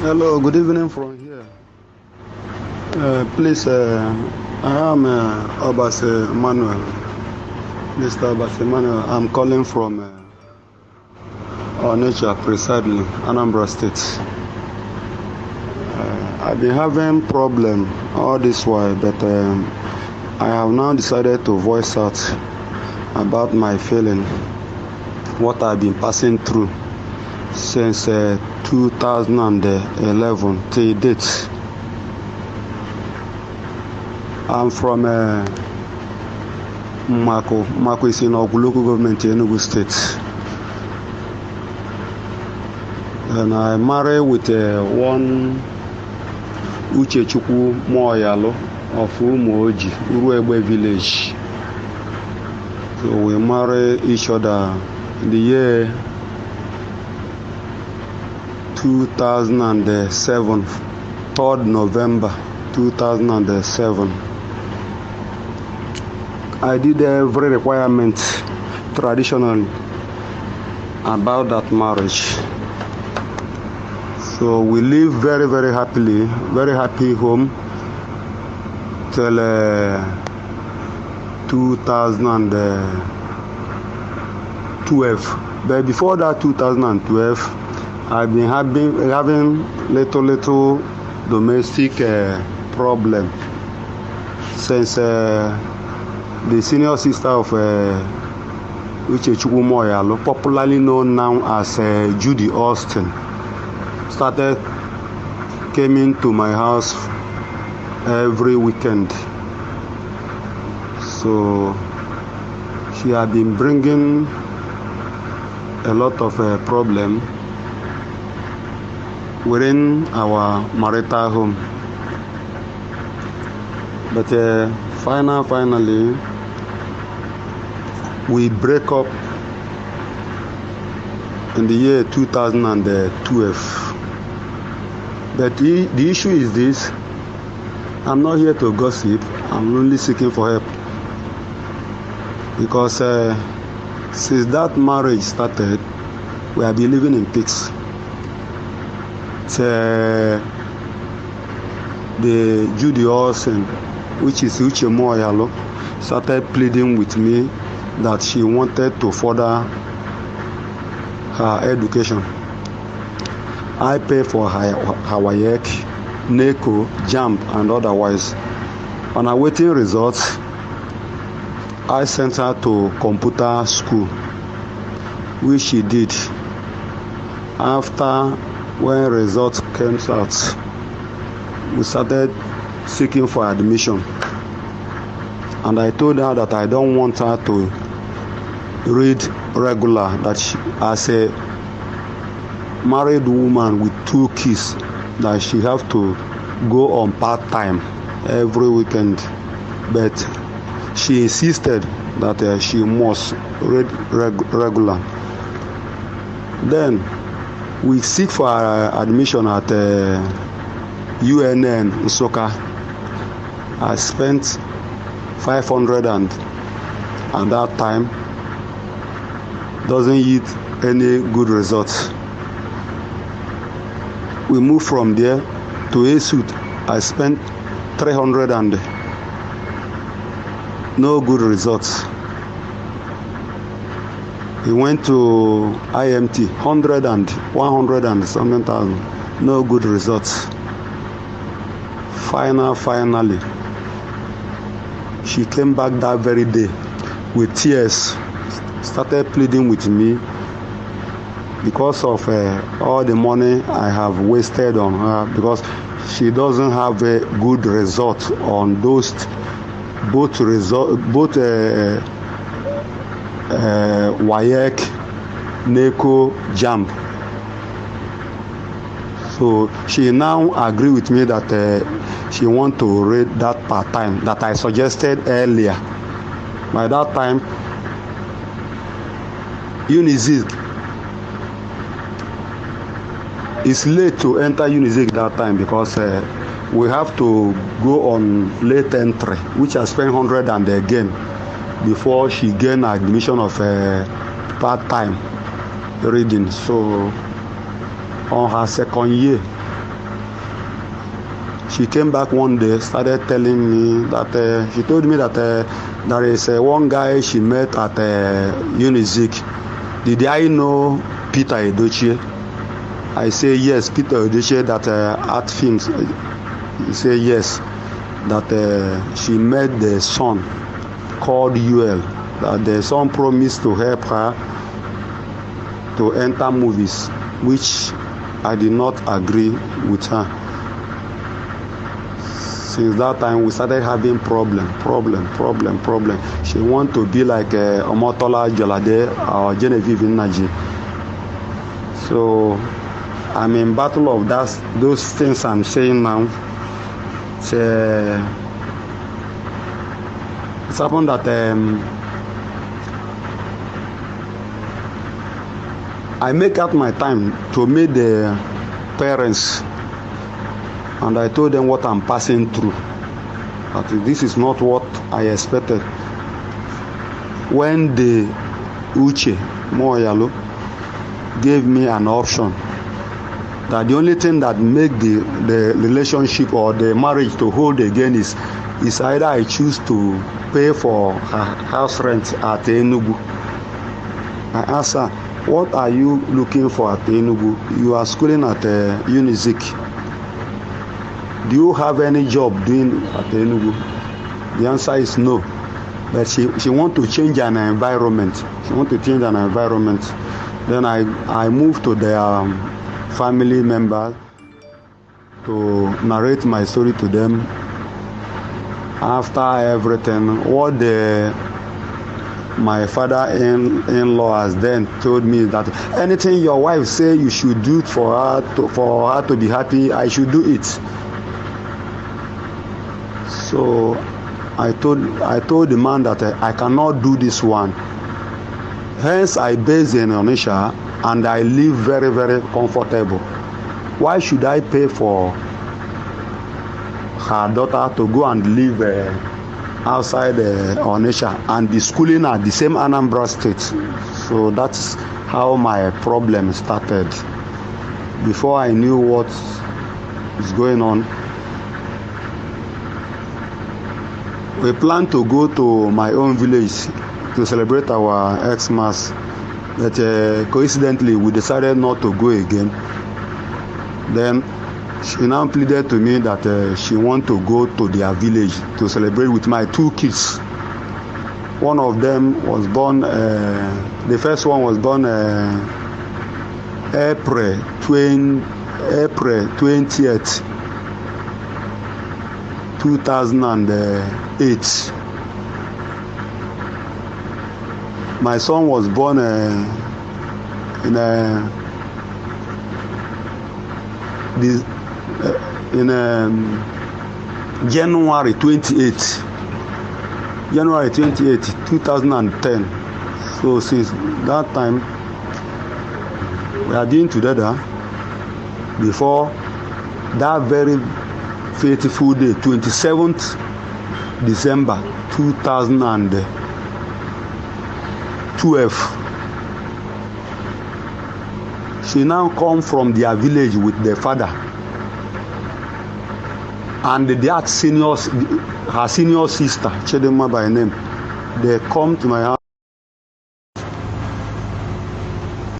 Hello, good evening from here. Please, I am Obas Manuel, Mr. Obas Manuel. I'm calling from Onitsha, precisely, Anambra State. I've been having problem all this while, but I have now decided to voice out about my feeling, what I've been passing through since 2011 till date. I'm from Mako. Mako is in Ogu local government in Enugu State. And I married with one Uchechukwu Moyalo of Umuoji, Uruegbe village. So we married each other in the year 2007, 3rd November 2007. I did every requirement traditionally about that marriage. So we live very, very happily, very happy home till 2012. But before that 2012, I've been having little domestic problem since the senior sister of Uchechukwu Moyalo, popularly known now as Judy Austin, started coming to my house every weekend. So she had been bringing a lot of problem within our marital home. But finally, we break up in the year 2012. But the issue is this: I'm not here to gossip, I'm only seeking for help. Because since that marriage started, we have been living in peace. The Judy Olsen, which is Uche Moyalo, started pleading with me that she wanted to further her education. I pay for her WAEC, NECO, JAMB, and otherwise. On awaiting results, I sent her to computer school, which she did. After, when results came out, we started seeking for admission. And I told her that I don't want her to read regular, that she, as a married woman with 2 kids, that she have to go on part-time every weekend. But she insisted that she must read regular. Then we seek for admission at UNN Nsukka. I spent 500 and at that time doesn't yield any good results. We moved from there to ASUT. I spent 300 and no good results. We went to IMT, 100 and 100 and something thousand, no good results. Finally, she came back that very day with tears, started pleading with me because of all the money I have wasted on her, because she doesn't have a good result on those both WAEC, NECO, JAMB. So she now agree with me that she want to read that part-time that I suggested earlier. By that time, Unizik, it's late to enter Unizik that time because we have to go on late entry, which I spent 100 and again before she gained admission of part-time reading. So on her second year, she came back one day, started telling me that she told me that there is one guy she met at Unizik. Did I know Peter Edochie? I say yes, Peter Edochie, that art films. He say yes, that she met the son called UL, that the son promised to help her to enter movies, which I did not agree with her. Since that time, we started having problem. She want to be like Omotola Jolade or Genevieve Naji. So I'm in battle of those things I'm saying now. It's happened that I make out my time to meet the parents, and I told them what I'm passing through. But this is not what I expected. When the Uche Moyalo gave me an option that the only thing that make the relationship or the marriage to hold again is either I choose to pay for her house rent at Enugu. I asked her, what are you looking for at Enugu? You are schooling at Unizik. Do you have any job doing at Enugu? The answer is no. But she want to change an environment. Then I moved to their family members to narrate my story to them. After everything, what my father-in-law has then told me that anything your wife say you should do for her to be happy, I should do it. So I told the man that I cannot do this one. Hence I base in Onitsha and I live very, very comfortable. Why should I pay for her daughter to go and live outside Onitsha and be schooling at the same Anambra State? So that's how my problem started. Before I knew what is going on, we planned to go to my own village to celebrate our Xmas, but coincidentally we decided not to go again. Then she now pleaded to me that she want to go to their village to celebrate with my two kids. One of them was born, the first one was born April 20th, 2008. My son was born in January 28, 2010. So since that time, we are doing together. Before that very faithful day, 27th December 2012, she now come from their village with their father and her senior sister, Chedema by name. They come to my house.